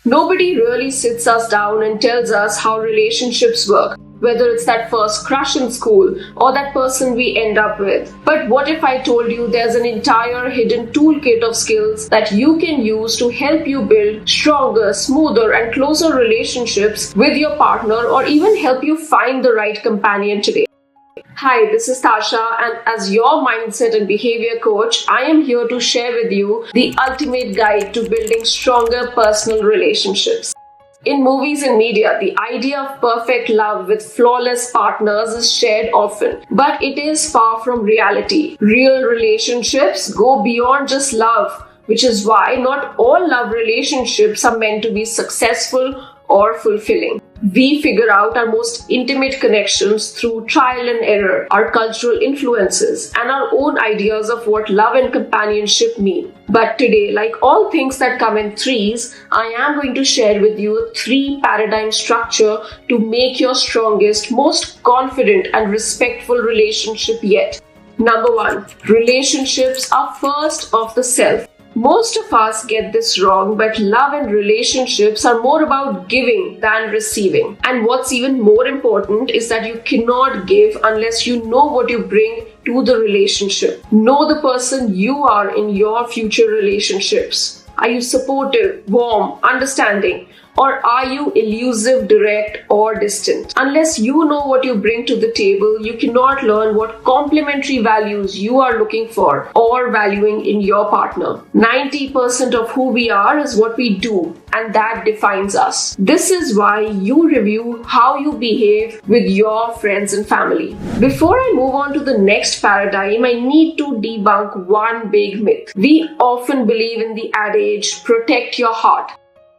Nobody really sits us down and tells us how relationships work, whether it's that first crush in school or that person we end up with. But what if I told you there's an entire hidden toolkit of skills that you can use to help you build stronger, smoother, and closer relationships with your partner, or even help you find the right companion today? Hi, this is Tasha, and as your mindset and behavior coach, I am here to share with you the ultimate guide to building stronger personal relationships. In movies and media, the idea of perfect love with flawless partners is shared often, but it is far from reality. Real relationships go beyond just love, which is why not all love relationships are meant to be successful or fulfilling. We figure out our most intimate connections through trial and error, our cultural influences, and our own ideas of what love and companionship mean. But today, like all things that come in threes, I am going to share with you a 3-paradigm structure to make your strongest, most confident, and respectful relationship yet. Number 1, relationships are first of the self. Most of us get this wrong, but love and relationships are more about giving than receiving. And what's even more important is that you cannot give unless you know what you bring to the relationship. Know the person you are in your future relationships. Are you supportive, warm, understanding? Or are you elusive, direct, or distant? Unless you know what you bring to the table, you cannot learn what complementary values you are looking for or valuing in your partner. 90% of who we are is what we do, and that defines us. This is why you review how you behave with your friends and family. Before I move on to the next paradigm, I need to debunk one big myth. We often believe in the adage, protect your heart.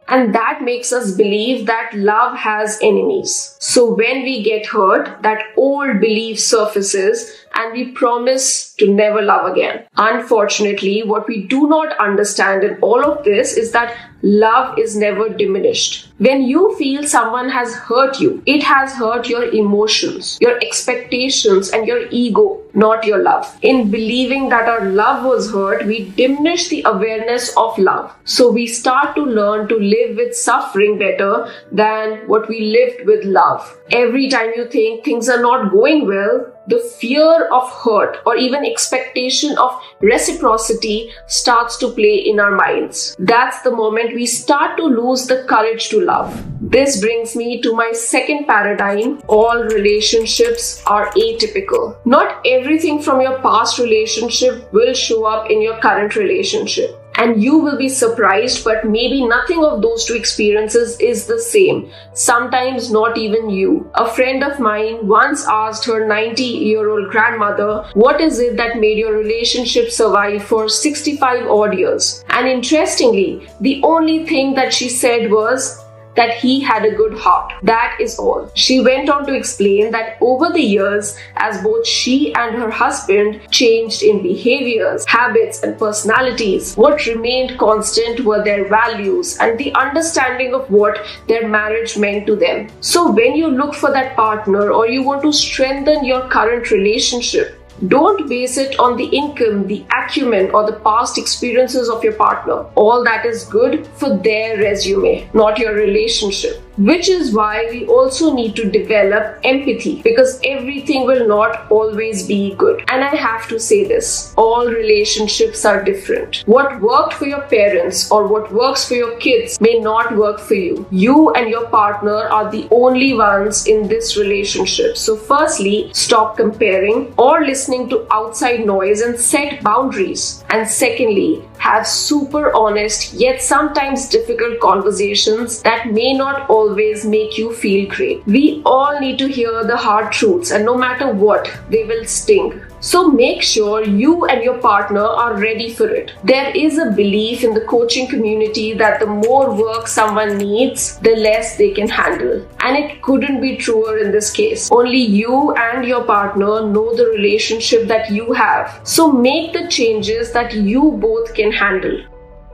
And that makes us believe that love has enemies. So when we get hurt, that old belief surfaces and we promise to never love again. Unfortunately, what we do not understand in all of this is that love is never diminished. When you feel someone has hurt you, it has hurt your emotions, your expectations, and your ego, not your love. In believing that our love was hurt, we diminish the awareness of love. So we start to learn to live with suffering better than what we lived with love. Every time you think things are not going well, the fear of hurt or even expectation of reciprocity starts to play in our minds. That's the moment we start to lose the courage to love. This brings me to my second paradigm. All relationships are atypical. Not everything from your past relationship will show up in your current relationship. And you will be surprised, but maybe nothing of those two experiences is the same. Sometimes not even you. A friend of mine once asked her 90-year-old grandmother, what is it that made your relationship survive for 65 odd years? And interestingly, the only thing that she said was that he had a good heart. That is all. She went on to explain that over the years, as both she and her husband changed in behaviors, habits, and personalities, what remained constant were their values and the understanding of what their marriage meant to them. So when you look for that partner or you want to strengthen your current relationship, don't base it on the income, the acumen, or the past experiences of your partner. All that is good for their resume, not your relationship. Which is why we also need to develop empathy, because everything will not always be good. And I have to say this, all relationships are different. What worked for your parents or what works for your kids may not work for you. You and your partner are the only ones in this relationship. So firstly, stop comparing or listening to outside noise and set boundaries. And secondly, have super honest yet sometimes difficult conversations that may not always make you feel great. We all need to hear the hard truths, and no matter what, they will sting. So make sure you and your partner are ready for it. There is a belief in the coaching community that the more work someone needs, the less they can handle. And it couldn't be truer in this case. Only you and your partner know the relationship that you have. So make the changes that you both can handle.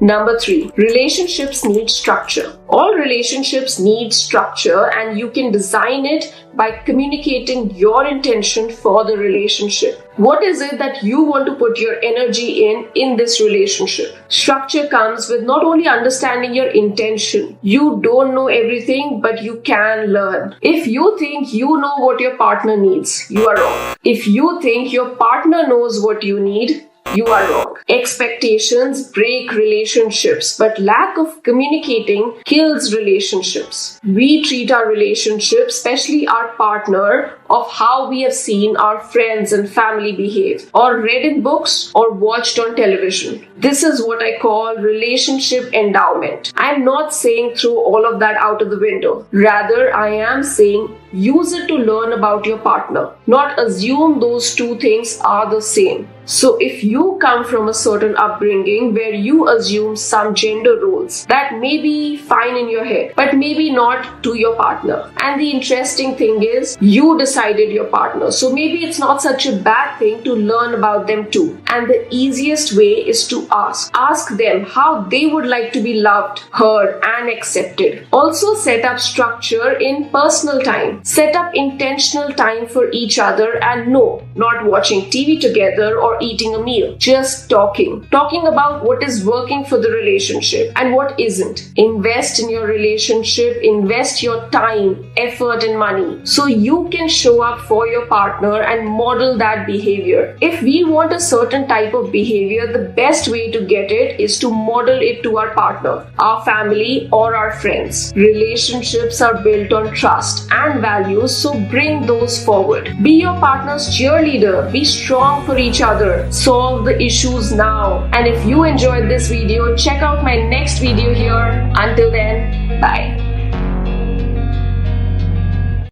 Number 3, relationships need structure. All relationships need structure, and you can design it by communicating your intention for the relationship. What is it that you want to put your energy in this relationship? Structure comes with not only understanding your intention. You don't know everything, but you can learn. If you think you know what your partner needs, you are wrong. If you think your partner knows what you need, you are wrong. Expectations break relationships, but lack of communicating kills relationships. We treat our relationship, especially our partner, of how we have seen our friends and family behave, or read in books, or watched on television. This is what I call relationship endowment. I am not saying throw all of that out of the window. Rather, I am saying use it to learn about your partner, not assume those two things are the same. So if you come from a certain upbringing where you assume some gender roles, that may be fine in your head, but maybe not to your partner. And the interesting thing is, you decided your partner. So maybe it's not such a bad thing to learn about them too. And the easiest way is to ask. Ask them how they would like to be loved, heard, and accepted. Also set up structure in personal time. Set up intentional time for each other, and no, not watching TV together or eating a meal. Just talking about what is working for the relationship and what isn't. Invest in your relationship, invest your time, effort, and money so you can show up for your partner and model that behavior. If we want a certain type of behavior, the best way to get it is to model it to our partner, our family, or our friends. Relationships are built on trust and values, so bring those forward. Be your partner's cheerleader. Be strong for each other. Solve the issues now. And if you enjoyed this video, check out my next video here. Until then, bye.